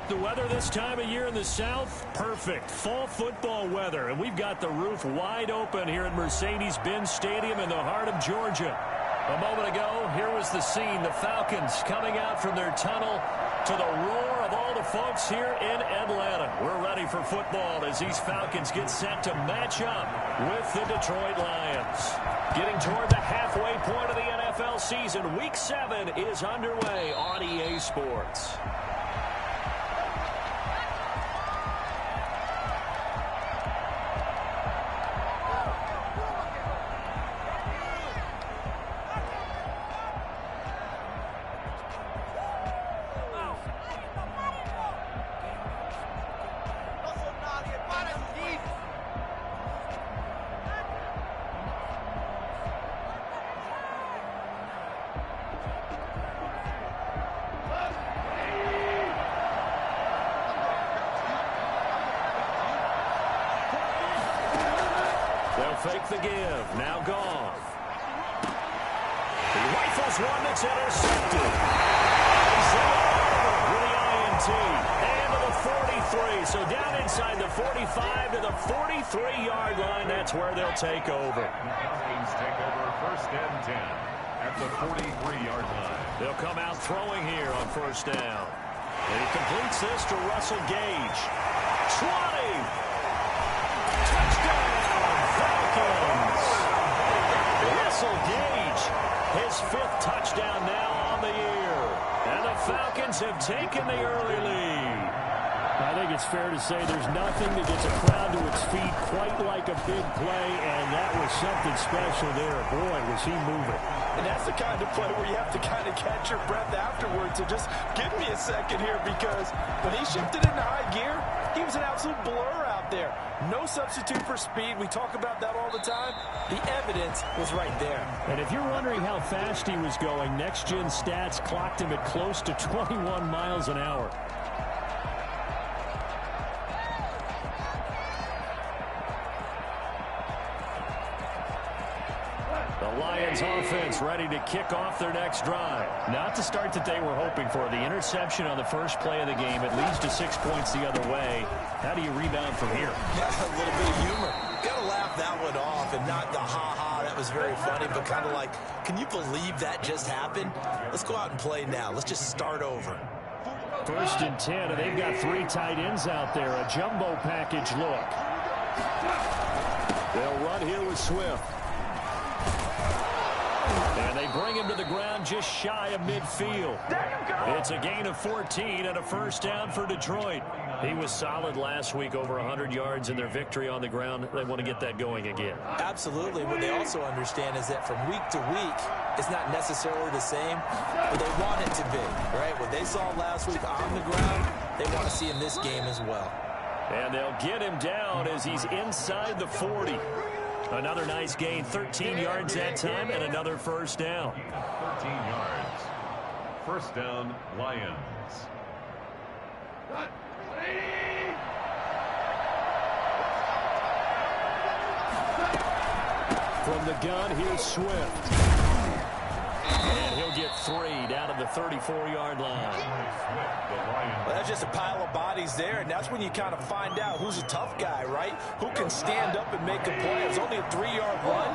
The weather this time of year in the South, perfect. Fall football weather, and we've got the roof wide open here at Mercedes-Benz Stadium in the heart of Georgia. A moment ago, here was the scene. The Falcons coming out from their tunnel to the roar of all the folks here in Atlanta. We're ready for football as these Falcons get set to match up with the Detroit Lions. Getting toward the halfway point of the NFL season, Week 7 is underway on EA Sports. Fake the give. Now gone. He rifles one that's intercepted. With the INT. And to the 43. So down inside the 45 to the 43-yard line. That's where they'll take over. Falcons take over 1st and 10 at the 43-yard line. They'll come out throwing here on 1st down. And he completes this to Russell Gage. 20. Touchdown. Russell Gage, his 5th touchdown now on the year. And the Falcons have taken the early lead. I think it's fair to say there's nothing that gets a crowd to its feet quite like a big play, and that was something special there. Boy, was he moving. And that's the kind of play where you have to kind of catch your breath afterwards. So just give me a second here, because when he shifted into high gear, he was an absolute blur out there. No substitute for speed. We talk about that all the time. The evidence was right there. And if you're wondering how fast he was going, next-gen stats clocked him at close to 21 miles an hour. The Lions offense ready to kick off their next drive. Not the start that they were hoping for. The interception on the first play of the game. It leads to 6 points the other way. How do you rebound from here? Yeah, a little bit of humor. Got to laugh that one off, and not the ha-ha, that was very funny, but kind of like, can you believe that just happened? Let's go out and play now. Let's just start over. 1st and 10, and they've got 3 tight ends out there. A jumbo package look. They'll run here with Swift. And they bring him to the ground just shy of midfield. It's a gain of 14 and a 1st down for Detroit. He was solid last week, over 100 yards in their victory on the ground. They want to get that going again. Absolutely. What they also understand is that from week to week, it's not necessarily the same, but they want it to be, right? What they saw last week on the ground, they want to see in this game as well. And they'll get him down as he's inside the 40. Another nice gain, 13 yards that time, and another 1st down. 13 yards. 1st down, Lions. From the gun, here's Swift. And he'll get 3 down to the 34-yard line. Well, that's just a pile of bodies there, and that's when you kind of find out who's a tough guy, right? Who can stand up and make a play. It was only a 3-yard run,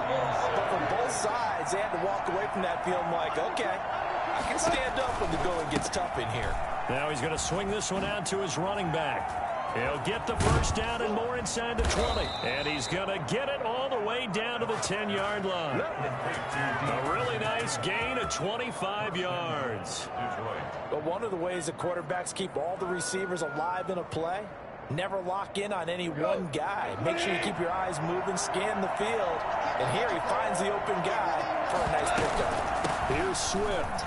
but from both sides, they had to walk away from that feeling like, okay, I can stand up when the going gets tough in here. Now he's going to swing this one out to his running back. He'll get the 1st down and more inside the 20. And he's going to get it all the way down to the 10-yard line. A really nice gain of 25 yards. But one of the ways the quarterbacks keep all the receivers alive in a play, never lock in on any one guy. Make sure you keep your eyes moving, scan the field. And here he finds the open guy for a nice pickup. Here's Swift.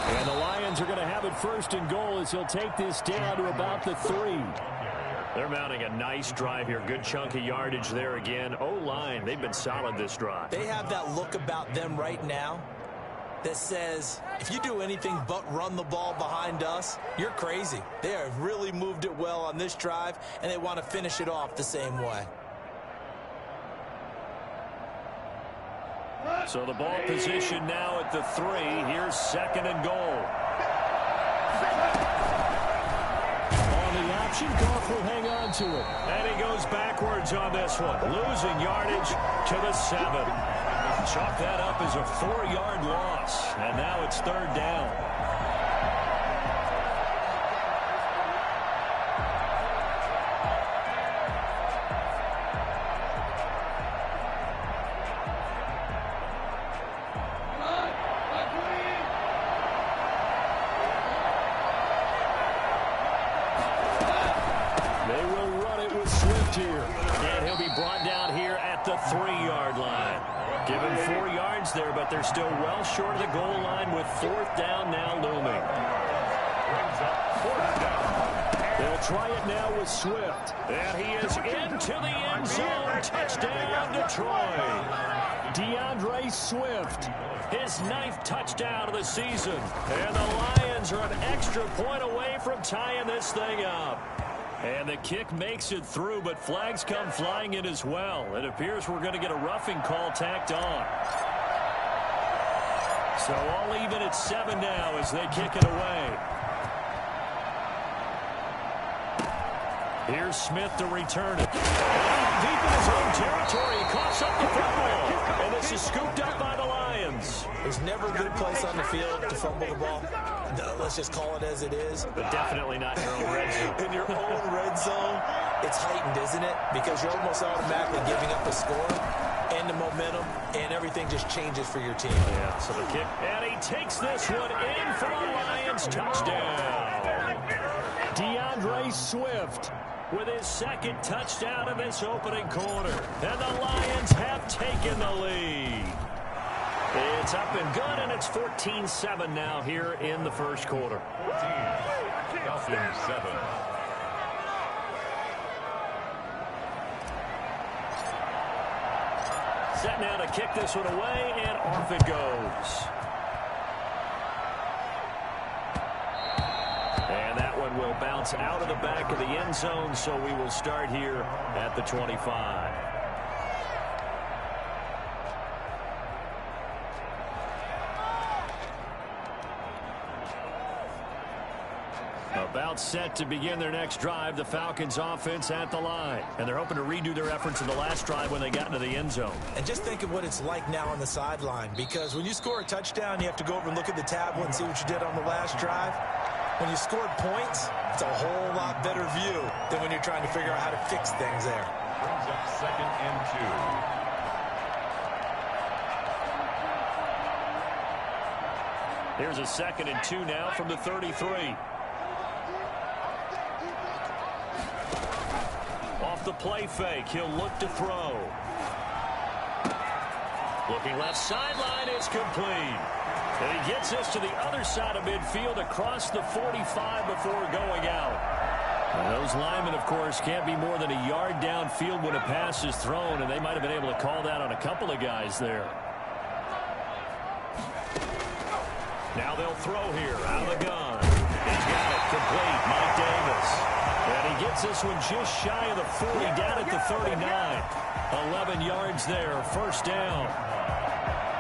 And the Lions are going to have it 1st and goal as he'll take this down to about the 3. They're mounting a nice drive here. Good chunk of yardage there again. O-line, they've been solid this drive. They have that look about them right now that says, if you do anything but run the ball behind us, you're crazy. They have really moved it well on this drive, and they want to finish it off the same way. So the ball position now at the 3. Here's 2nd and goal. reception. Goff will hang on to it. And he goes backwards on this one, losing yardage to the 7. Chalk that up as a 4-yard loss, and now it's 3rd down. The 3-yard line. Give him 4 yards there, but they're still well short of the goal line with 4th down now looming. They'll try it now with Swift. And he is into the end zone. Touchdown, Detroit. DeAndre Swift, his 9th touchdown of the season. And the Lions are an extra point away from tying this thing up. And the kick makes it through, but flags come flying in as well. It appears we're going to get a roughing call tacked on. So all even at 7 now as they kick it away. Here's Smith to return it. Deep in his own territory, he coughs up the football. And this is scooped up by the Lions. There's never a good place on the field to fumble the ball. Let's just call it as it is. But definitely not in your own red zone. In your own red zone, it's heightened, isn't it? Because you're almost automatically giving up a score and the momentum, and everything just changes for your team. Yeah, so the kick. And he takes this one in for the Lions. Touchdown. DeAndre Swift with his 2nd touchdown in this opening quarter. And the Lions have taken the lead. It's up and good, and it's 14-7 now here in the first quarter. 14-7. Set now to kick this one away, and off it goes. And that one will bounce out of the back of the end zone, so we will start here at the 25. About set to begin their next drive, the Falcons offense at the line. And they're hoping to redo their efforts in the last drive when they got into the end zone. And just think of what it's like now on the sideline, because when you score a touchdown, you have to go over and look at the tablet and see what you did on the last drive. When you scored points, it's a whole lot better view than when you're trying to figure out how to fix things there. Brings up 2nd and 2. Here's a 2nd and 2 now from the 33. Off the play fake, he'll look to throw. Looking left sideline, it's complete. And he gets this to the other side of midfield across the 45 before going out. And those linemen, of course, can't be more than a yard downfield when a pass is thrown, and they might have been able to call that on a couple of guys there. Now they'll throw here out of the gun. He's got it complete. Mike Davis. And he gets this one just shy of the 40, down at the 39. 11 yards there, 1st down.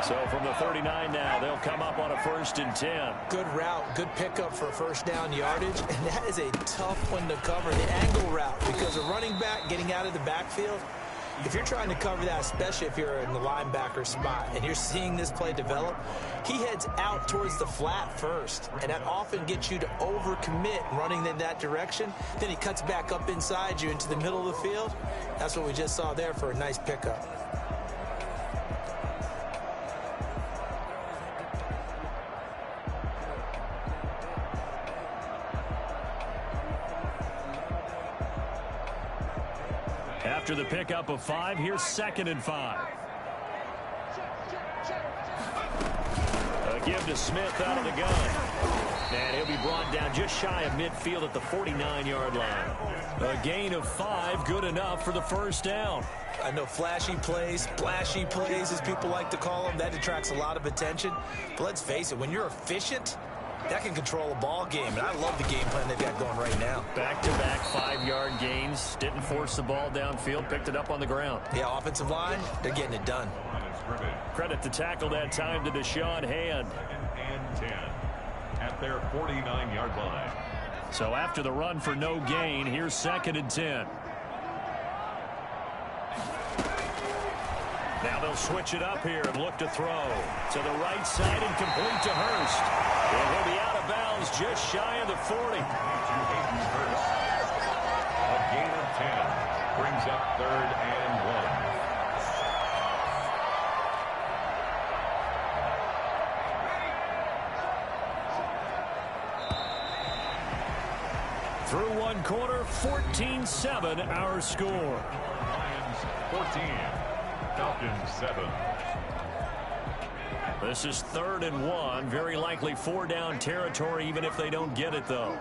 So from the 39 now, they'll come up on a 1st and 10. Good route, good pickup for 1st down yardage, and that is a tough one to cover, the angle route, because a running back getting out of the backfield, if you're trying to cover that, especially if you're in the linebacker spot and you're seeing this play develop, he heads out towards the flat first, and that often gets you to overcommit running in that direction. Then he cuts back up inside you into the middle of the field. That's what we just saw there for a nice pickup. After the pickup of 5, here's 2nd and 5. A give to Smith out of the gun. And he'll be brought down just shy of midfield at the 49-yard line. A gain of 5, good enough for the 1st down. I know flashy plays, splashy plays, as people like to call them, that attracts a lot of attention. But let's face it, when you're efficient, that can control a ball game, and I love the game plan they've got going right now. Back-to-back 5-yard gains. Didn't force the ball downfield. Picked it up on the ground. Yeah, offensive line, they're getting it done. Credit the tackle that time to Deshaun Hand. 2nd and 10 at their 49-yard line. So after the run for no gain, here's 2nd and 10. Now they'll switch it up here and look to throw. To the right side and complete to Hurst. And he'll be out of bounds just shy of the 40. A gain of 10 brings up 3rd and 1. Through one quarter, 14-7 our score. Lions 14, Falcons 7. This is 3rd and 1. Very likely 4-down territory, even if they don't get it, though.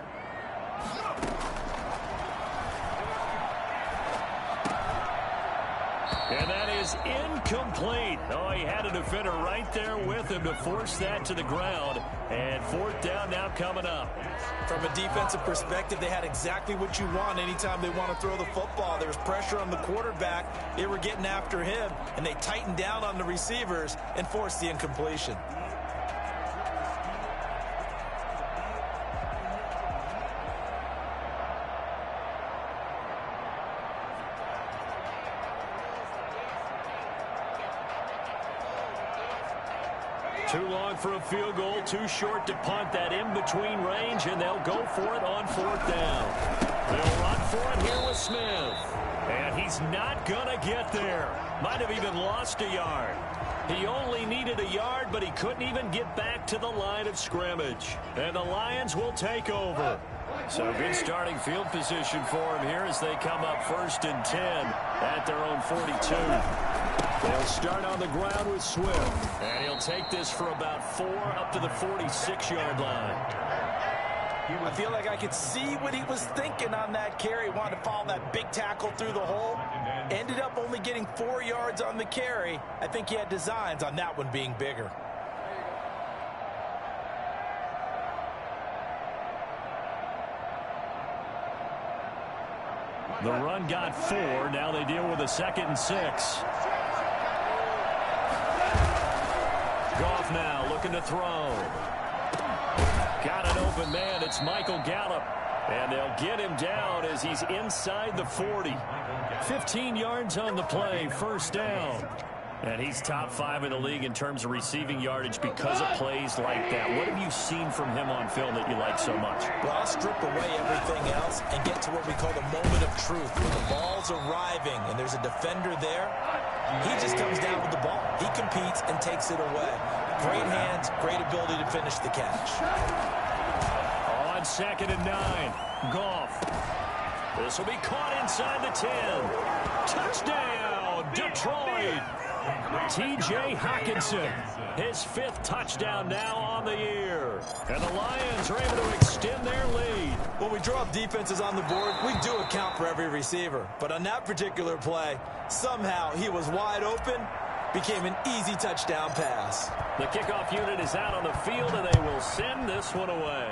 And that is incomplete. Oh, he had a defender right there with him to force that to the ground. And 4th down now coming up. From a defensive perspective, they had exactly what you want anytime they want to throw the football. There was pressure on the quarterback. They were getting after him, and they tightened down on the receivers and forced the incompletion. Too long for a field goal, too short to punt. That in-between range, and they'll go for it on 4th down. They'll run for it here with Smith. And he's not going to get there. Might have even lost a yard. He only needed a yard, but he couldn't even get back to the line of scrimmage. And the Lions will take over. So good starting field position for him here as they come up 1st and 10 at their own 42. They'll start on the ground with Swift. And he'll take this for about 4 up to the 46-yard line. I feel like I could see what he was thinking on that carry. Wanted to follow that big tackle through the hole. Ended up only getting 4 yards on the carry. I think he had designs on that one being bigger. The run got 4. Now they deal with a 2nd and 6. Goff now looking to throw. Got an open man. It's Michael Gallup. And they'll get him down as he's inside the 40. 15 yards on the play. 1st down. And he's top 5 in the league in terms of receiving yardage because of plays like that. What have you seen from him on film that you like so much? Well, I'll strip away everything else and get to what we call the moment of truth. When the ball's arriving and there's a defender there, he just comes down with the ball. He competes and takes it away. Great hands, great ability to finish the catch. On 2nd and 9, Goff. This will be caught inside the 10. Touchdown, Detroit. T.J. Hockenson, his 5th touchdown now on the year. And the Lions are able to extend their lead. When we draw up defenses on the board, we do account for every receiver. But on that particular play, somehow he was wide open, became an easy touchdown pass. The kickoff unit is out on the field, and they will send this one away.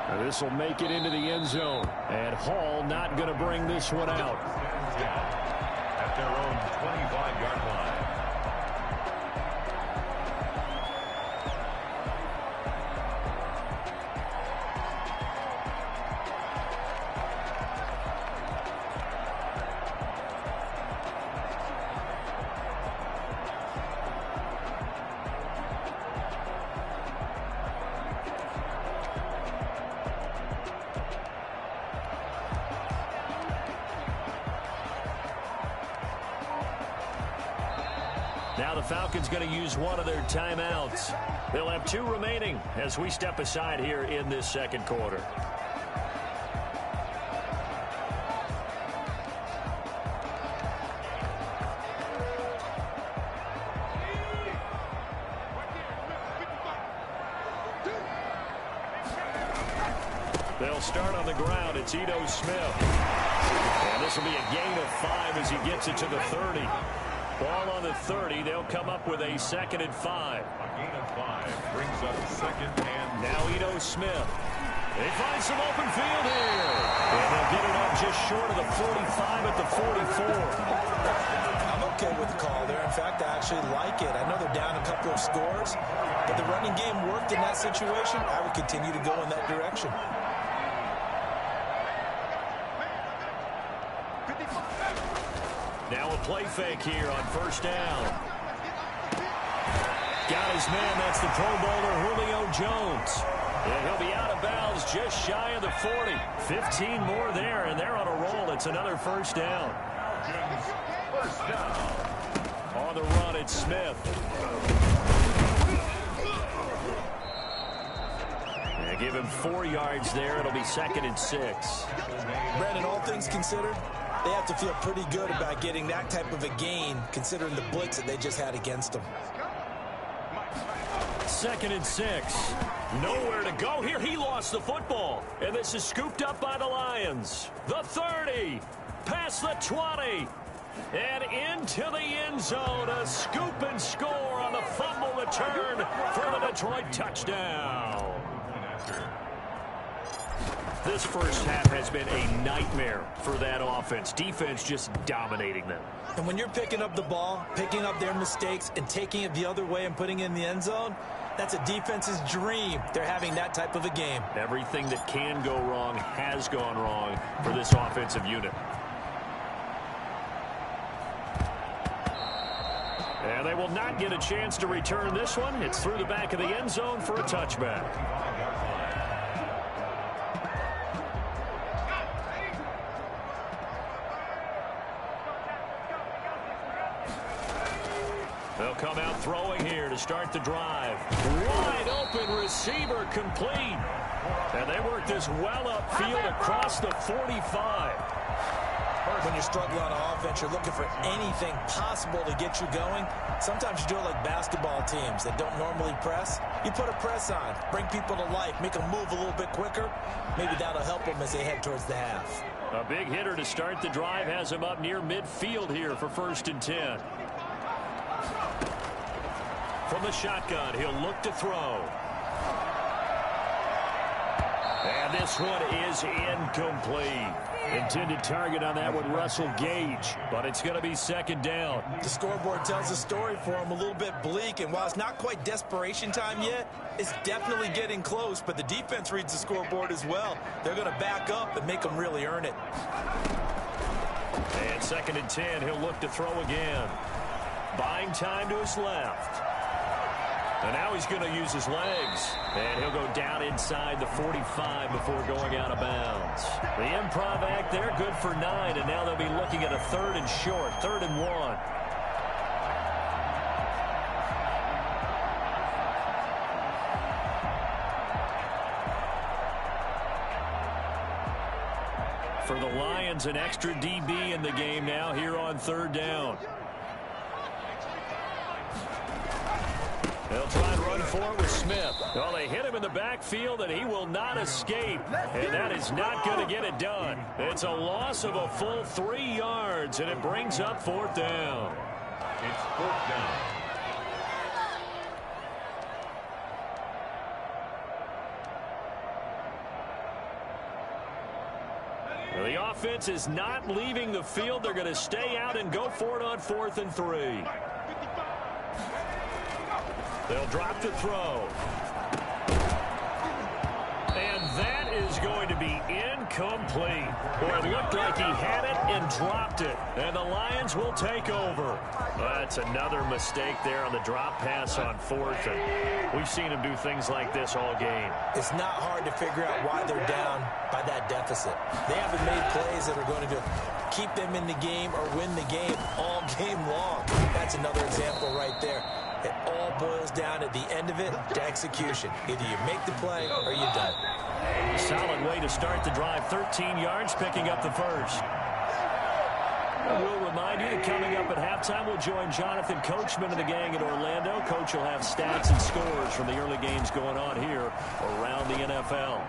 Now this will make it into the end zone. And Hall not going to bring this one out. At their own 25-yard line. Now the Falcons going to use one of their timeouts. They'll have 2 remaining as we step aside here in this 2nd quarter. They'll start on the ground. It's Ito Smith. And this will be a gain of 5 as he gets it to the 30. Ball on the 30. They'll come up with a 2nd and 5. A gain of 5 brings up 2nd and... Now Ito Smith. They find some open field here. And they'll get it up just short of the 45 at the 44. I'm okay with the call there. In fact, I actually like it. I know they're down a couple of scores, but the running game worked in that situation. I would continue to go in that direction. Now a play fake here on first down. Got his man. That's the Pro Bowler Julio Jones. And he'll be out of bounds just shy of the 40. 15 more there, and they're on a roll. It's another first down. First down. On the run, it's Smith. And give him 4 yards there. It'll be 2nd and 6. Brandon, all things considered, they have to feel pretty good about getting that type of a gain, considering the blitz that they just had against them. 2nd and 6. Nowhere to go here. He lost the football. And this is scooped up by the Lions. The 30. Past the 20. And into the end zone. A scoop and score on the fumble return for the Detroit touchdown. This first half has been a nightmare for that offense. Defense just dominating them. And when you're picking up the ball, picking up their mistakes, and taking it the other way and putting it in the end zone, that's a defense's dream. They're having that type of a game. Everything that can go wrong has gone wrong for this offensive unit. And they will not get a chance to return this one. It's through the back of the end zone for a touchback. They'll come out throwing here to start the drive. Wide open receiver complete. And they work this well upfield across the 45. When you're struggling on offense, you're looking for anything possible to get you going. Sometimes you do it like basketball teams that don't normally press. You put a press on, bring people to life, make them move a little bit quicker. Maybe that'll help them as they head towards the half. A big hitter to start the drive has him up near midfield here for 1st and 10. From the shotgun, he'll look to throw. And this one is incomplete. Intended target on that one, Russell Gage. But it's going to be 2nd down. The scoreboard tells the story for him, a little bit bleak. And while it's not quite desperation time yet, it's definitely getting close. But the defense reads the scoreboard as well. They're going to back up and make them really earn it. And 2nd and 10, he'll look to throw again. Buying time to his left. And now he's going to use his legs. And he'll go down inside the 45 before going out of bounds. The improv act there, good for 9. And now they'll be looking at a 3rd and short, 3rd and 1. For the Lions, an extra DB in the game now here on 3rd down. They'll try and run for it with Smith. Well, they hit him in the backfield, and he will not escape. And that is not going to get it done. It's a loss of a full 3 yards, and it brings up 4th down. It's 4th down. Well, the offense is not leaving the field. They're going to stay out and go for it on 4th and 3. They'll drop the throw. And that is going to be incomplete. Boy, it looked like he had it and dropped it. And the Lions will take over. That's another mistake there on the drop pass on 4th. And we've seen him do things like this all game. It's not hard to figure out why they're down by that deficit. They haven't made plays that are going to keep them in the game or win the game all game long. That's another example right there. It all boils down at the end of it to execution. Either you make the play or you don't. Solid way to start the drive. 13 yards, picking up the first. We'll remind you that coming up at halftime, we'll join Jonathan Coachman and the gang in Orlando. Coach will have stats and scores from the early games going on here around the NFL.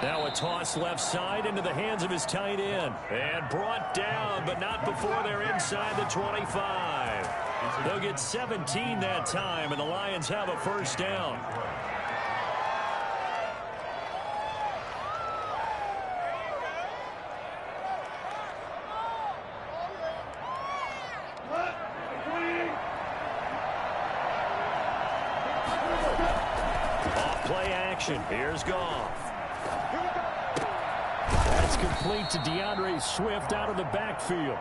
Now a toss left side into the hands of his tight end. And brought down, but not before they're inside the 25. They'll get 17 that time, and the Lions have a 1st down. possession. Here's Goff. That's complete to DeAndre Swift out of the backfield.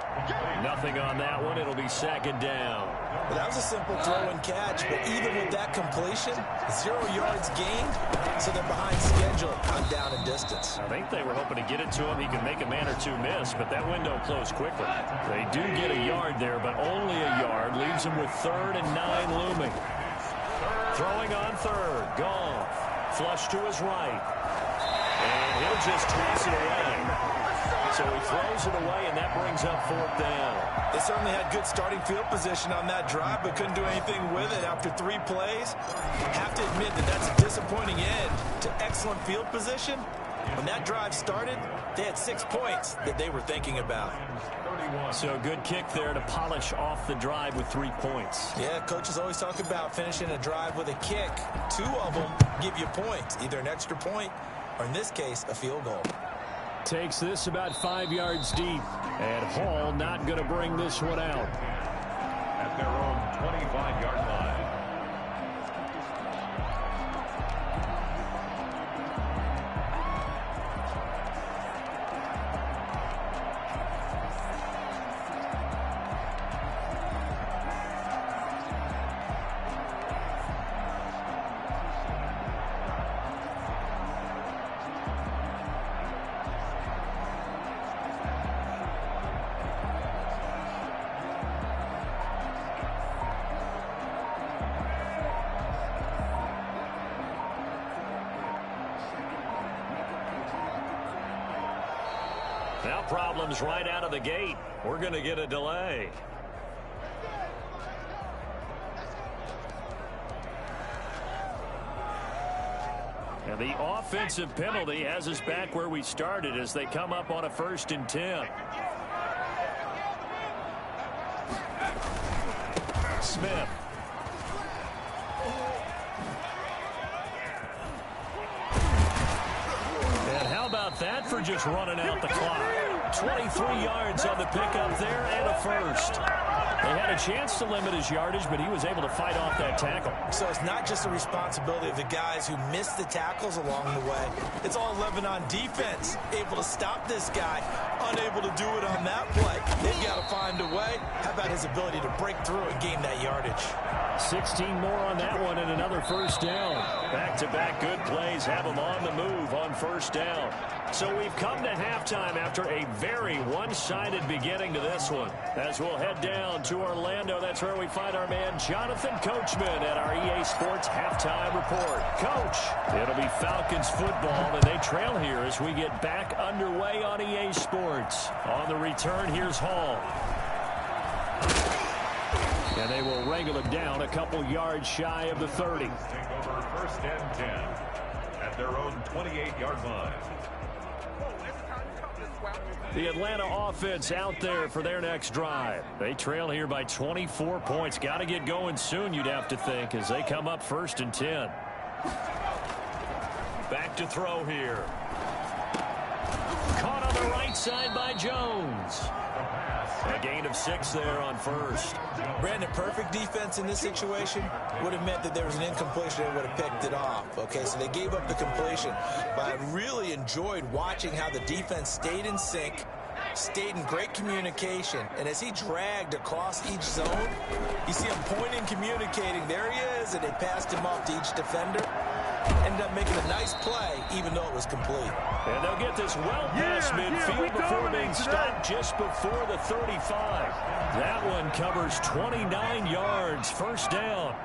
Nothing on that one. It'll be second down. Well, that was a simple throw and catch, but even with that completion, 0 yards gained, so they're behind schedule on down and distance. I think they were hoping to get it to him. He could make a man or two miss, but that window closed quickly. They do get a yard there, but only a yard. Leaves them with 3rd and 9 looming. Throwing on 3rd. Goff. Flush to his right. And he'll just toss it away. So he throws it away, and that brings up 4th down. They certainly had good starting field position on that drive, but couldn't do anything with it after 3 plays. Have to admit that that's a disappointing end to excellent field position. When that drive started, they had 6 points that they were thinking about. So good kick there to polish off the drive with 3 points. Yeah, coaches always talk about finishing a drive with a kick. 2 of them give you points, either an extra point or, in this case, a field goal. Takes this about 5 yards deep. And Hall not going to bring this one out. At their own 25-yard line. Now problems right out of the gate. We're going to get a delay. And the offensive penalty has us back where we started as they come up on a 1st and 10. Smith. And how about that for just running out the clock? 23 yards on the pickup there and a 1st. They had a chance to limit his yardage, but he was able to fight off that tackle. So it's not just the responsibility of the guys who missed the tackles along the way. It's all Lebanon defense, able to stop this guy, unable to do it on that play. They've got to find a way. How about his ability to break through and gain that yardage? 16 more on that one and another 1st down. Back-to-back good plays have them on the move on 1st down. So we've come to halftime after a very one-sided beginning to this one. As we'll head down to Orlando, that's where we find our man Jonathan Coachman at our EA Sports Halftime Report. Coach, it'll be Falcons football, and they trail here as we get back underway on EA Sports. On the return, here's Hall. And they will wrangle it down a couple yards shy of the 30. Take over 1st and 10 at their own 28-yard line. The Atlanta offense out there for their next drive. They trail here by 24 points. Got to get going soon, you'd have to think, as they come up 1st and 10. Back to throw here. Caught on the right side by Jones. A gain of 6 there on 1st. Brandon, perfect defense in this situation would have meant that there was an incompletion and would have picked it off. Okay, so they gave up the completion. But I really enjoyed watching how the defense stayed in sync, stayed in great communication. And as he dragged across each zone, you see him pointing, communicating. There he is, and they passed him off to each defender. Ended up making a nice play, even though it was complete. And they'll get this well past midfield before being stopped just before the 35. That one covers 29 yards. 1st down.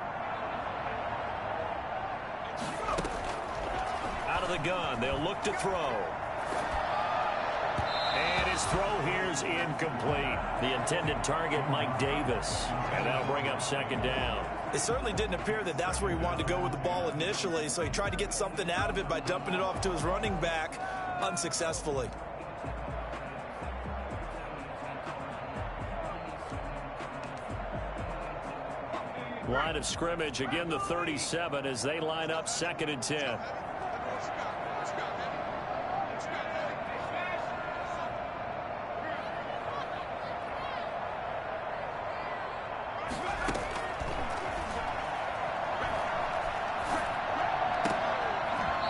Out of the gun, they'll look to throw. And his throw here is incomplete. The intended target, Mike Davis. And that'll bring up 2nd down. It certainly didn't appear that that's where he wanted to go with the ball initially, so he tried to get something out of it by dumping it off to his running back unsuccessfully. Line of scrimmage, again the 37 as they line up 2nd and 10.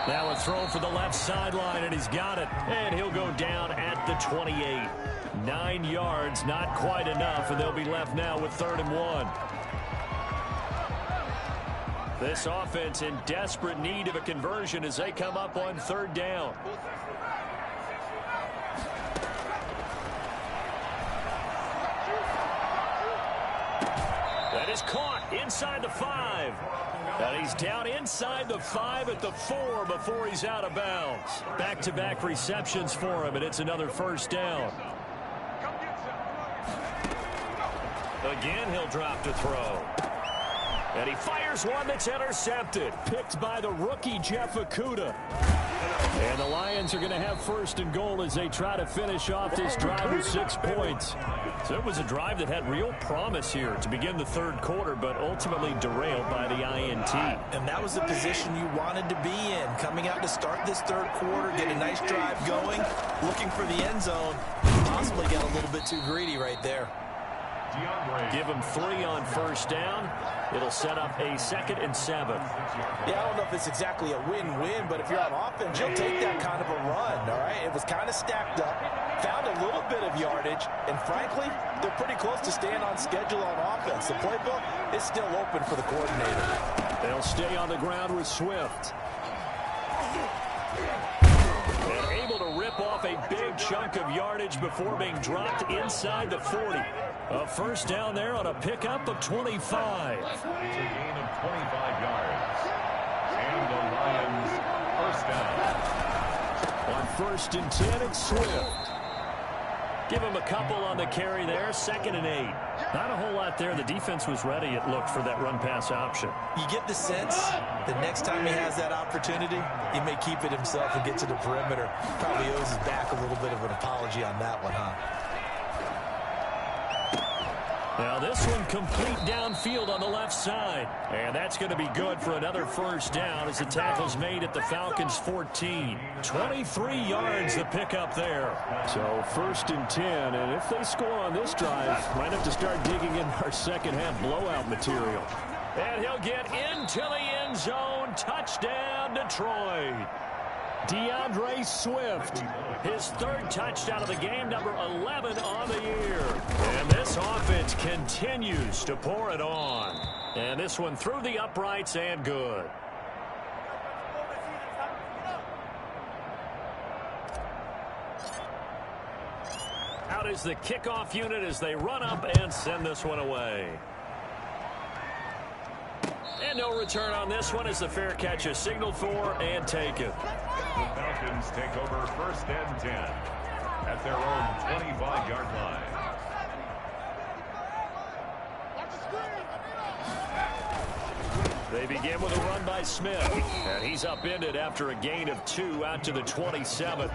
Now a throw for the left sideline, and he's got it. And he'll go down at the 28. 9 yards, not quite enough, and they'll be left now with 3rd and 1. This offense in desperate need of a conversion as they come up on 3rd down. That is caught inside the 5. And he's down inside the 5 at the 4 before he's out of bounds. Back-to-back receptions for him, and it's another 1st down. Again, he'll drop to throw. And he fires one that's intercepted. Picked by the rookie, Jeff Okudah. And the Lions are going to have 1st and goal as they try to finish off this drive with 6 points. So it was a drive that had real promise here to begin the 3rd quarter, but ultimately derailed by the INT. And that was the position you wanted to be in. Coming out to start this 3rd quarter, get a nice drive going, looking for the end zone. Possibly get a little bit too greedy right there. Give him 3 on 1st down. It'll set up a 2nd and 7. Yeah, I don't know if it's exactly a win-win, but if you're on offense, you'll take that kind of a run, all right? It was kind of stacked up, found a little bit of yardage, and frankly, they're pretty close to staying on schedule on offense. The playbook is still open for the coordinator. They'll stay on the ground with Swift. And able to rip off a big chunk of yardage before being dropped inside the 40. A 1st down there on a pickup of 25. It's a gain of 25 yards. And the Lions 1st down. On 1st and 10, it's Swift. Give him a couple on the carry there. 2nd and 8. Not a whole lot there. The defense was ready, it looked, for that run-pass option. You get the sense the next time he has that opportunity, he may keep it himself and get to the perimeter. Probably owes his back a little bit of an apology on that one, huh? Now this one complete downfield on the left side. And that's going to be good for another 1st down as the tackle's made at the Falcons' 14. 23 yards the pickup there. So 1st and 10, and if they score on this drive, might have to start digging in our second-half blowout material. And he'll get into the end zone. Touchdown, Detroit. DeAndre Swift, his 3rd touchdown of the game, number 11 on the year. And this offense continues to pour it on. And this one through the uprights and good. Out is the kickoff unit as they run up and send this one away. And no return on this one as the fair catch is signaled for and taken. The Falcons take over 1st and 10 at their own 25-yard line. They begin with a run by Smith. And he's upended after a gain of 2 out to the 27.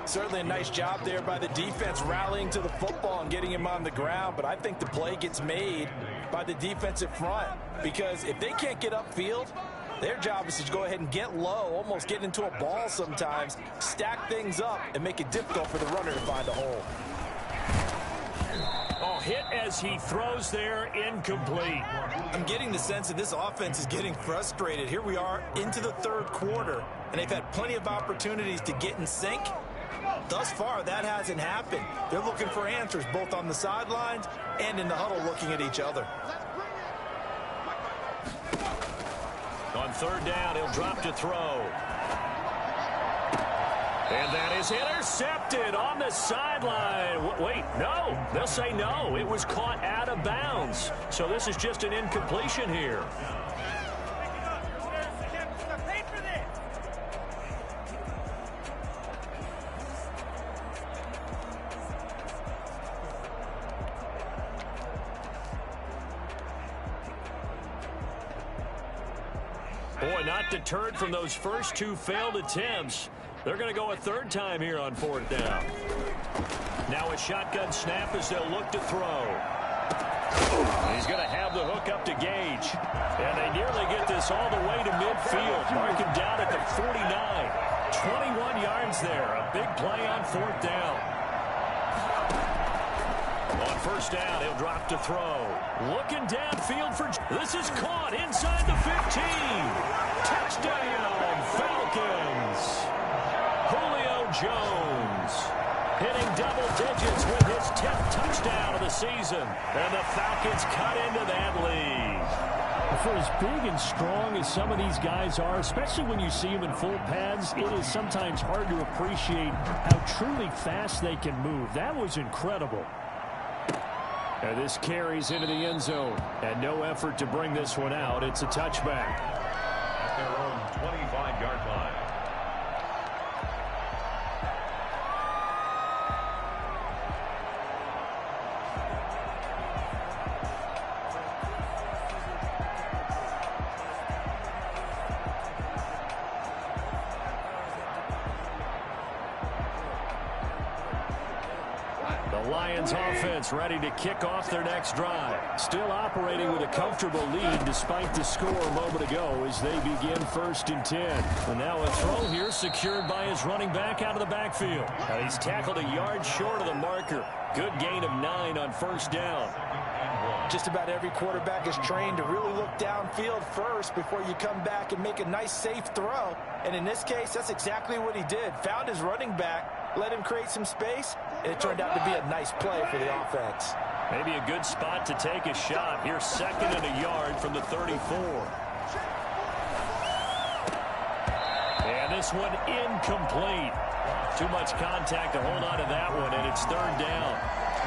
Certainly a nice job there by the defense rallying to the football and getting him on the ground, but I think the play gets made by the defensive front because if they can't get upfield, their job is to go ahead and get low, almost get into a ball sometimes, stack things up, and make it difficult for the runner to find a hole. Oh, hit as he throws there, incomplete. I'm getting the sense that this offense is getting frustrated. Here we are into the 3rd quarter, and they've had plenty of opportunities to get in sync. Thus far, that hasn't happened. They're looking for answers both on the sidelines and in the huddle looking at each other. On 3rd down, he'll drop to throw. And that is intercepted on the sideline. Wait, no. They'll say no. It was caught out of bounds. So this is just an incompletion here. Boy, not deterred from those first 2 failed attempts. They're going to go a 3rd time here on 4th down. Now a shotgun snap as they'll look to throw. He's going to have the hook up to Gage. And they nearly get this all the way to midfield. Mark him down at the 49. 21 yards there. A big play on 4th down. On 1st down, he'll drop to throw. Looking downfield for... This is caught inside the 15. Touchdown, Falcons. Julio Jones hitting double digits with his 10th touchdown of the season. And the Falcons cut into that lead. For as big and strong as some of these guys are, especially when you see them in full pads, it is sometimes hard to appreciate how truly fast they can move. That was incredible. And this carries into the end zone. And no effort to bring this one out. It's a touchback. At their own 25-yard line. Lions offense ready to kick off their next drive. Still operating with a comfortable lead despite the score a moment ago as they begin 1st and 10. And now a throw here secured by his running back out of the backfield. Now he's tackled a yard short of the marker. Good gain of 9 on 1st down. Just about every quarterback is trained to really look downfield first before you come back and make a nice, safe throw. And in this case, that's exactly what he did. Found his running back, let him create some space, and it turned out to be a nice play for the offense. Maybe a good spot to take a shot. Here's 2nd and a yard from the 34. And this one incomplete. Too much contact to hold on to that one, and it's 3rd down.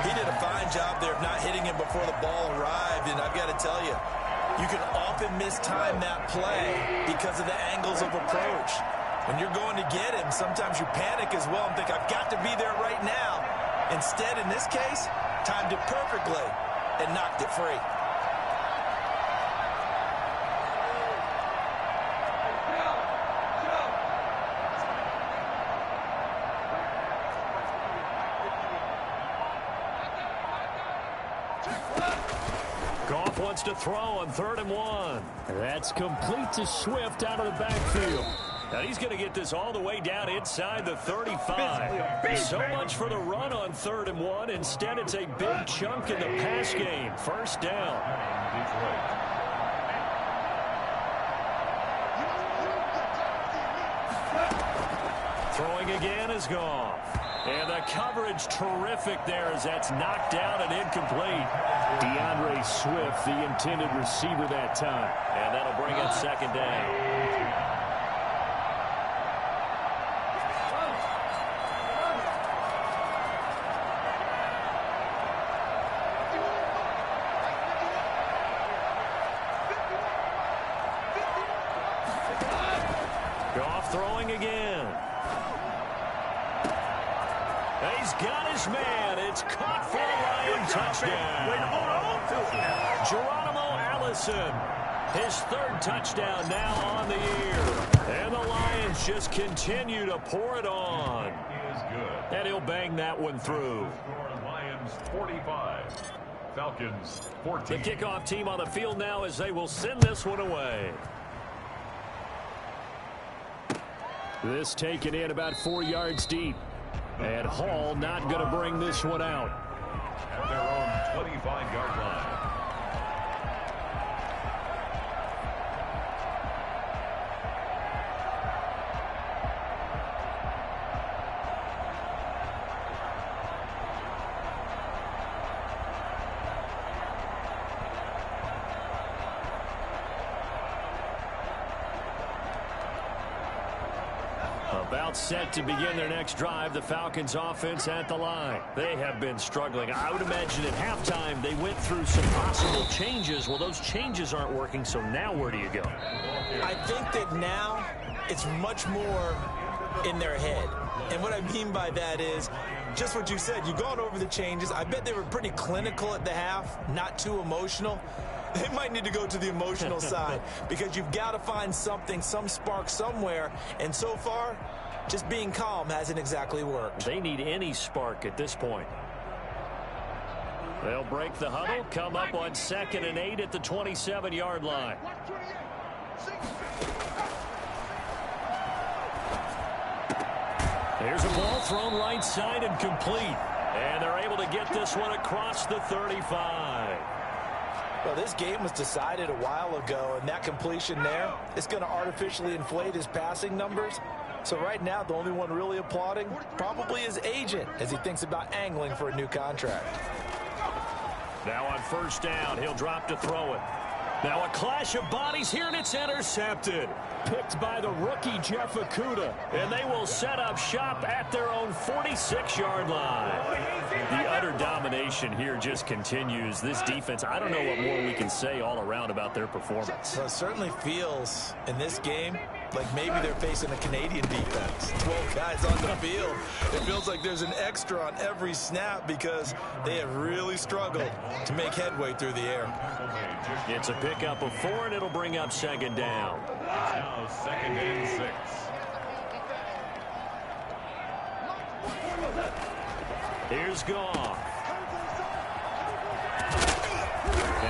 He did a fine job there of not hitting him before the ball arrived, and I've got to tell you, you can often mistime that play because of the angles of approach. When you're going to get him, sometimes you panic as well and think, I've got to be there right now. Instead, in this case, timed it perfectly and knocked it free. Goff wants to throw on 3rd and 1. That's complete to Swift out of the backfield. Now he's going to get this all the way down inside the 35. So much for the run on 3rd and 1. Instead, it's a big chunk in the pass game. 1st down. Throwing again is Goff. And the coverage terrific there as that's knocked down and incomplete. DeAndre Swift, the intended receiver that time. And that'll bring up 2nd down. Goff throwing again. He's got his man. It's caught for a Lion touchdown. Geronimo Allison, his 3rd touchdown now on the year. And the Lions just continue to pour it on. Is good. And he'll bang that one through. Lions 45. Falcons 14. The kickoff team on the field now as they will send this one away. This taken in about 4 yards deep. And Hall not going to bring this one out. At their own 25-yard line. About set to begin their next drive, the Falcons offense at the line. They have been struggling. I would imagine at halftime they went through some possible changes. Well, those changes aren't working, so now where do you go? I think that now it's much more in their head. And what I mean by that is just what you said. You've gone over the changes. I bet they were pretty clinical at the half, not too emotional. They might need to go to the emotional side because you've got to find something, some spark somewhere. And so far, just being calm hasn't exactly worked. They need any spark at this point. They'll break the huddle, come up on 2nd and 8 at the 27-yard line. Here's a ball thrown right side and complete. And they're able to get this one across the 35. Well, this game was decided a while ago, and that completion there is going to artificially inflate his passing numbers. So right now, the only one really applauding probably his agent as he thinks about angling for a new contract. Now on first down, he'll drop to throw it. Now a clash of bodies here, and it's intercepted. Picked by the rookie Jeff Okudah. And they will set up shop at their own 46-yard line. The utter domination here just continues. This defense, I don't know what more we can say all around about their performance. Well, it certainly feels in this game like maybe they're facing a Canadian defense. 12 guys on the field. It feels like there's an extra on every snap because they have really struggled to make headway through the air. It's a pickup of 4, and it'll bring up second down. Now 2nd and 6. Here's Goff.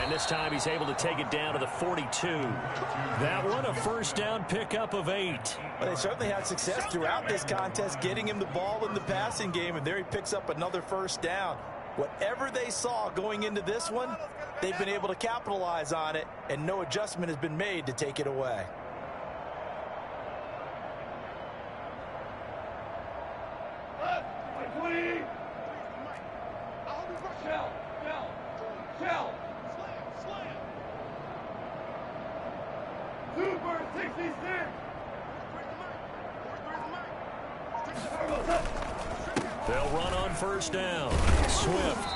And this time he's able to take it down to the 42. That one, a first down pickup of 8. Well, they certainly had success throughout this contest getting him the ball in the passing game, and there he picks up another first down. Whatever they saw going into this one, they've been able to capitalize on it, and no adjustment has been made to take it away. They'll run on first down. Swift.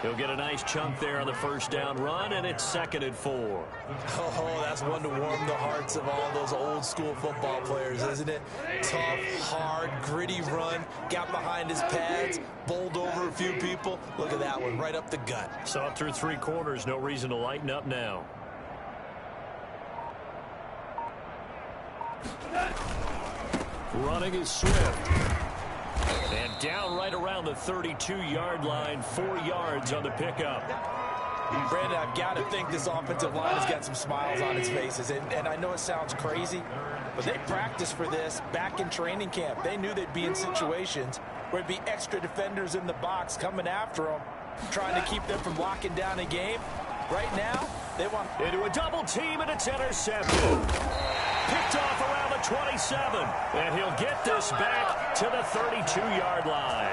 He'll get a nice chunk there on the first down run, and it's 2nd and 4. Oh, that's one to warm the hearts of all those old school football players, isn't it? Tough, hard, gritty run, got behind his pads, bowled over a few people. Look at that one, right up the gut. Saw through 3 quarters, no reason to lighten up now. Running is Swift. And down right around the 32-yard line, 4 yards on the pickup. Brandon, I've got to think this offensive line has got some smiles on its faces. And I know it sounds crazy, but they practiced for this back in training camp. They knew they'd be in situations where it'd be extra defenders in the box coming after them, trying to keep them from locking down a game. Right now, they want into a double team, and it's intercepted. Picked off around the 27, and he'll get this back to the 32-yard line.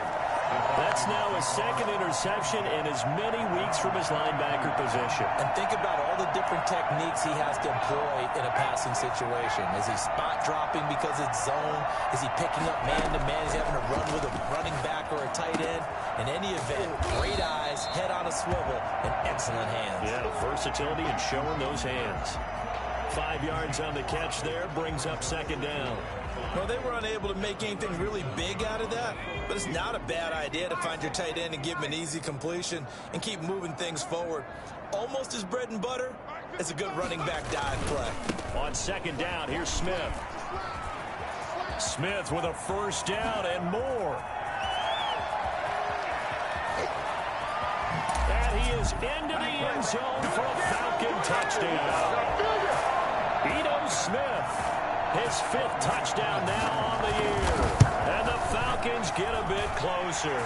That's now his 2nd interception in as many weeks from his linebacker position. And think about all the different techniques he has to employ in a passing situation. Is he spot dropping because it's zone? Is he picking up man-to-man? Is he having to run with a running back or a tight end? In any event, great eyes, head on a swivel, and excellent hands. Yeah, versatility and showing those hands. 5 yards on the catch there, brings up 2nd down. Well, they were unable to make anything really big out of that, but it's not a bad idea to find your tight end and give him an easy completion and keep moving things forward. Almost as bread and butter as a good running back dive play. On 2nd down, here's Smith. Smith with a first down and more. And he is into the end zone for a Falcon touchdown. Ito Smith, his 5th touchdown now on the year. And the Falcons get a bit closer.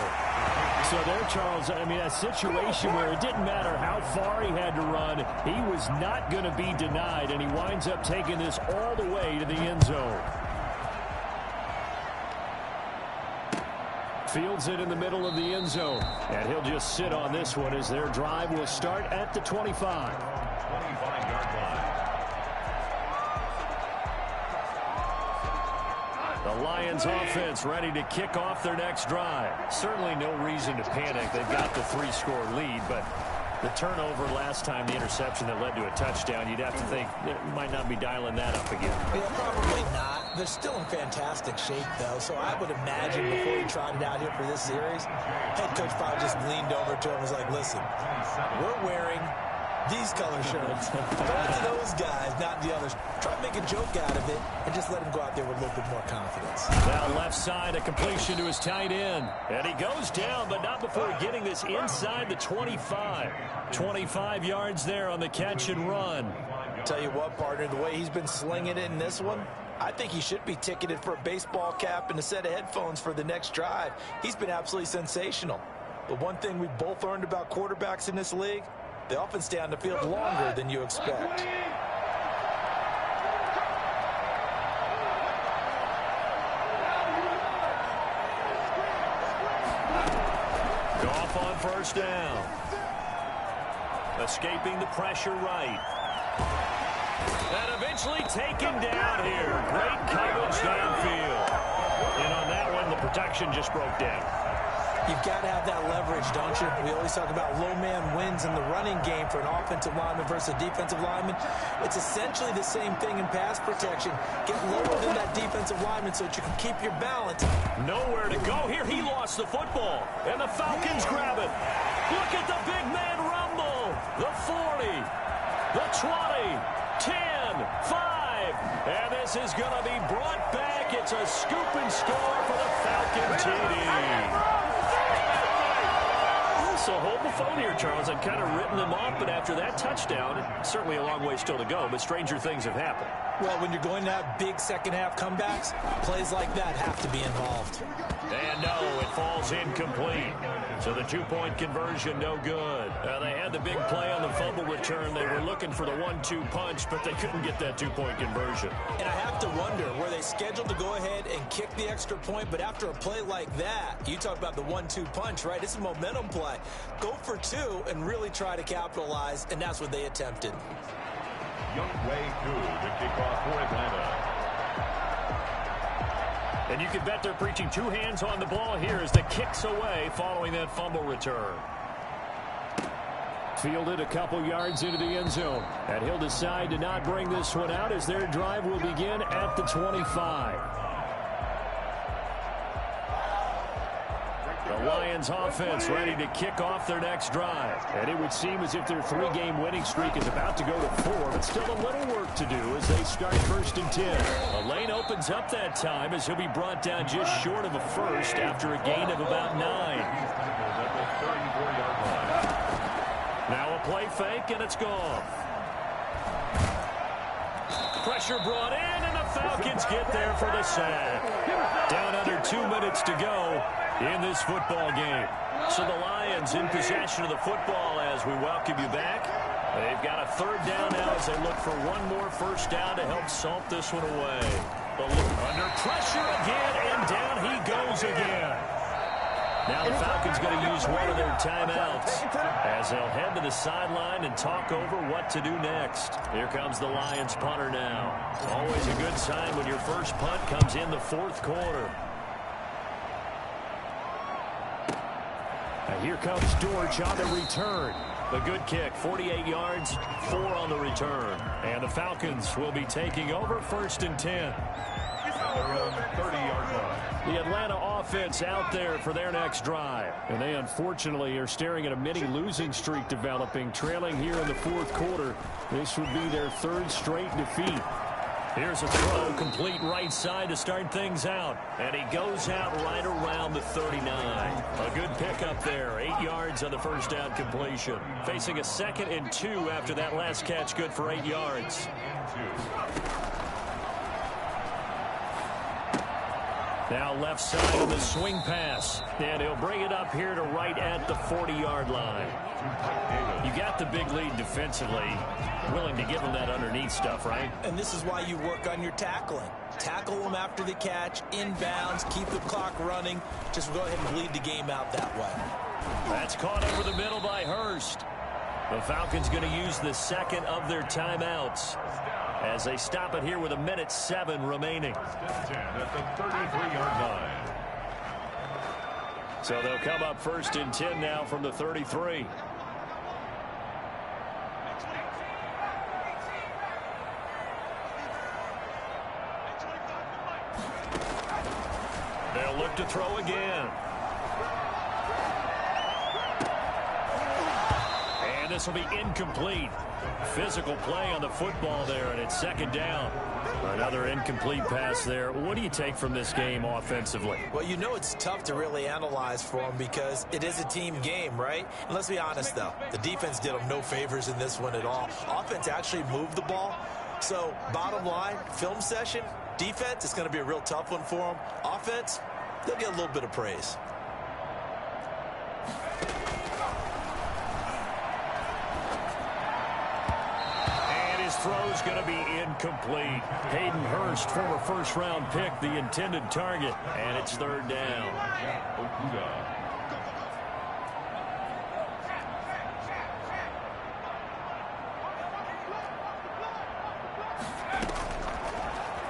So there, Charles, I mean, a situation where it didn't matter how far he had to run, he was not going to be denied, and he winds up taking this all the way to the end zone. Fields it in the middle of the end zone, and he'll just sit on this one as their drive will start at the 25. 25-yard line. The Lions offense ready to kick off their next drive. Certainly no reason to panic. They've got the 3-score lead, but the turnover last time, the interception that led to a touchdown, you'd have to think they might not be dialing that up again. Yeah, probably not. They're still in fantastic shape, though, so I would imagine before he trotted out here for this series, head coach probably just leaned over to him and was like, listen, we're wearing these color shirts. Go to those guys, not the others. Try to make a joke out of it and just let him go out there with a little bit more confidence. Now left side, a completion to his tight end. And he goes down, but not before getting this inside the 25. 25 yards there on the catch and run. Tell you what, partner, the way he's been slinging it in this one, I think he should be ticketed for a baseball cap and a set of headphones for the next drive. He's been absolutely sensational. But one thing we've both learned about quarterbacks in this league, They often stay on the field longer than you expect. Goff on first down. Escaping the pressure right. And eventually taken down here. Great coverage downfield. And on that one, the protection just broke down. You've got to have that leverage, don't you? We always talk about low man wins in the running game for an offensive lineman versus a defensive lineman. It's essentially the same thing in pass protection. Get lower than that defensive lineman so that you can keep your balance. Nowhere to go here. He lost the football. And the Falcons grab it. Look at the big man rumble. The 40, the 20, 10, 5. And this is going to be brought back. It's a scoop and score for the Falcon TD. So hold the phone here, Charles. I've kind of written them off, but after that touchdown, it's certainly a long way still to go, but stranger things have happened. Well, when you're going to have big second-half comebacks, plays like that have to be involved. And no, it falls incomplete. So the two-point conversion, no good. They had the big play on the fumble return. They were looking for the 1-2 punch, but they couldn't get that two-point conversion. And I have to wonder, were they scheduled to go ahead and kick the extra point? But after a play like that, you talk about the 1-2 punch, right? It's a momentum play. Go for two and really try to capitalize, and that's what they attempted. Young Way to kick off for Atlanta. And you can bet they're preaching two hands on the ball here as the kick's away following that fumble return. Fielded a couple yards into the end zone. And he'll decide to not bring this one out as their drive will begin at the 25. The Lions offense ready to kick off their next drive. And it would seem as if their three-game winning streak is about to go to 4, but still a little work to do as they start 1st and 10. A lane opens up that time as he'll be brought down just short of a first after a gain of about 9. Now a play fake, and it's gone. Pressure brought in, and the Falcons get there for the sack. Down under 2 minutes to go in this football game. So the Lions in possession of the football as we welcome you back. They've got a third down now as they look for one more first down to help salt this one away. Under pressure again, and down he goes again. Now the Falcons going to use one of their timeouts as they'll head to the sideline and talk over what to do next. Here comes the Lions punter now. Always a good sign when your first punt comes in the fourth quarter. Now here comes Dortch on the return. A good kick, 48 yards, 4 on the return. And the Falcons will be taking over 1st and 10. The Atlanta offense out there for their next drive. And they unfortunately are staring at a mini losing streak developing, trailing here in the fourth quarter. This would be their 3rd straight defeat. Here's a throw, complete right side to start things out. And he goes out right around the 39. A good pickup there, 8 yards on the first down completion. Facing a 2nd and 2 after that last catch, good for 8 yards. Now left side of the swing pass. And he'll bring it up here to right at the 40-yard line. You got the big lead defensively. Willing to give them that underneath stuff, right? And this is why you work on your tackling. Tackle them after the catch, inbounds, keep the clock running. Just go ahead and bleed the game out that way. That's caught over the middle by Hurst. The Falcons going to use the 2nd of their timeouts as they stop it here with 1:07 remaining. At the 33-yard line. So they'll come up 1st and 10 now from the 33. They'll look to throw again. And this will be incomplete. Physical play on the football there, and it's 2nd down. Another incomplete pass there. What do you take from this game offensively? Well, you know it's tough to really analyze for them because it is a team game, right? And let's be honest, though. The defense did them no favors in this one at all. Offense actually moved the ball. So, bottom line, film session, defense, it's going to be a real tough one for them. Offense, they'll get a little bit of praise. throw's going to be incomplete. Hayden Hurst, former first-round pick, the intended target, and it's third down.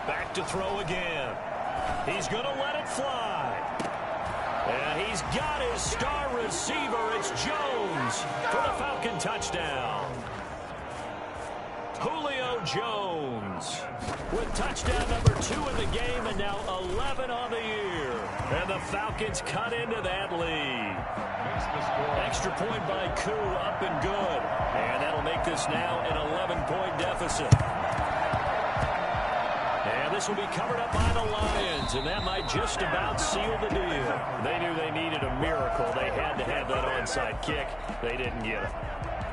Back to throw again. He's going to let it fly. And he's got his star receiver. It's Jones for the Falcon touchdown. Julio Jones with touchdown number 2 in the game and now 11 on the year. And the Falcons cut into that lead. Extra point by Koo, up and good. And that'll make this now an 11-point deficit. And this will be covered up by the Lions, and that might just about seal the deal. They knew they needed a miracle. They had to have that onside kick. They didn't get it.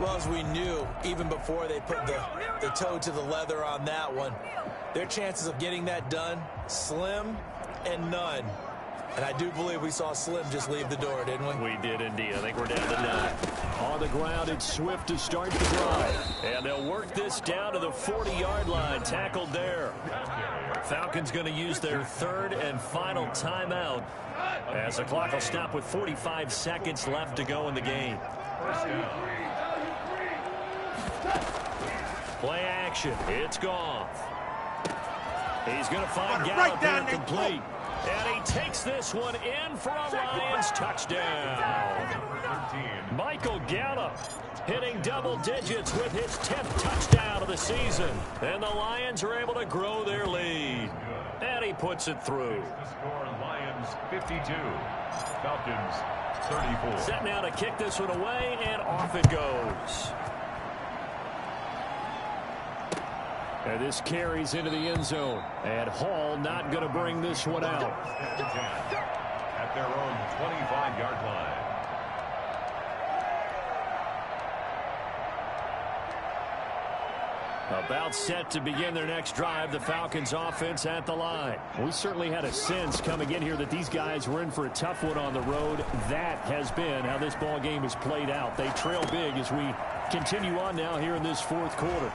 Well, as we knew, even before they put the toe to the leather on that one, their chances of getting that done, slim and none. And I do believe we saw Slim just leave the door, didn't we? We did indeed. I think we're down to 9. On the ground, it's Swift to start the drive. And they'll work this down to the 40-yard line. Tackled there. Falcons going to use their third and final timeout as the clock will stop with 45 seconds left to go in the game. Play action. It's Goff. He's going to find Gallup here complete. And he takes this one in for a Lions touchdown. Michael Gallup hitting double digits with his 10th touchdown of the season. And the Lions are able to grow their lead. And he puts it through. The score, Lions 52, Falcons 34. Set now to kick this one away, and off it goes. And this carries into the end zone. And Hall not going to bring this one out. At their own 25-yard line. About set to begin their next drive, the Falcons offense at the line. We certainly had a sense coming in here that these guys were in for a tough one on the road. That has been how this ball game has played out. They trail big as we continue on now here in this fourth quarter.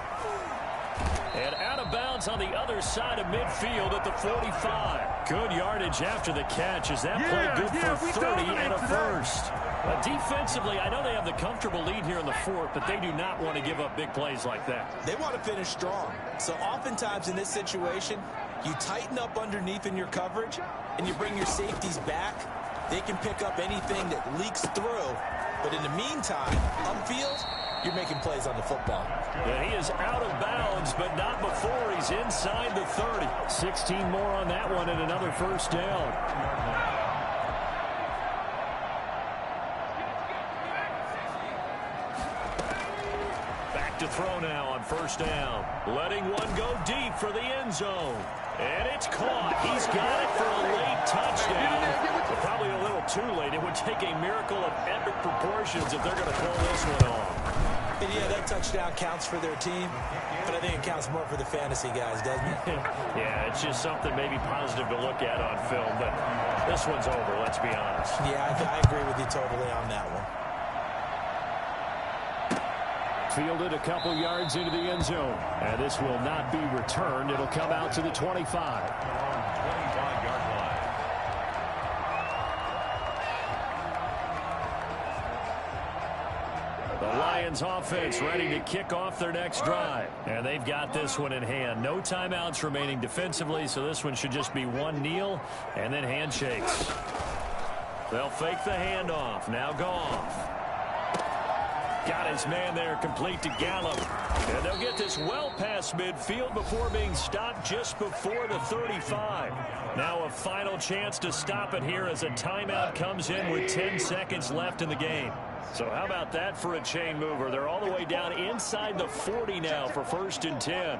And out of bounds on the other side of midfield at the 45. Good yardage after the catch as that play good for 30 and a first. Defensively, I know they have the comfortable lead here in the fourth, but they do not want to give up big plays like that. They want to finish strong. So oftentimes in this situation, you tighten up underneath in your coverage, and you bring your safeties back. They can pick up anything that leaks through. But in the meantime, upfield, you're making plays on the football. Yeah, he is out of bounds, but not before he's inside the 30. 16 more on that one and another first down. Back to throw now on first down. Letting one go deep for the end zone. And it's caught. He's got it for a late touchdown. But probably a little too late. It would take a miracle of epic proportions if they're going to pull this one off. And yeah, that touchdown counts for their team, but I think it counts more for the fantasy guys, doesn't it? Yeah, it's just something maybe positive to look at on film, but this one's over, let's be honest. Yeah, I agree with you totally on that one. Fielded a couple yards into the end zone, and this will not be returned. It'll come out to the 25. 25-yard line. The Lions offense ready to kick off their next drive. And they've got this one in hand. No timeouts remaining defensively, so this one should just be one kneel and then handshakes. They'll fake the handoff. Now Goff. Got his man there complete to Gallup. And they'll get this well past midfield before being stopped just before the 35. Now a final chance to stop it here as a timeout comes in with 10 seconds left in the game. So how about that for a chain mover? They're all the way down inside the 40 now for 1st and 10.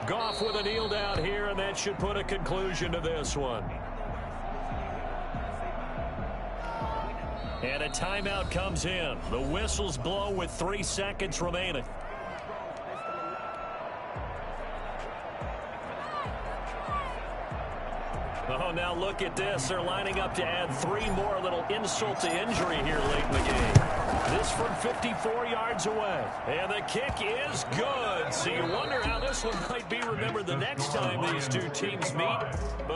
Goff with a kneel down here, and that should put a conclusion to this one. And a timeout comes in. The whistles blow with 3 seconds remaining. Oh, now look at this. They're lining up to add 3 more, a little insult to injury here late in the game. This from 54 yards away. And the kick is good. So you wonder how this one might be remembered the next time these two teams meet. But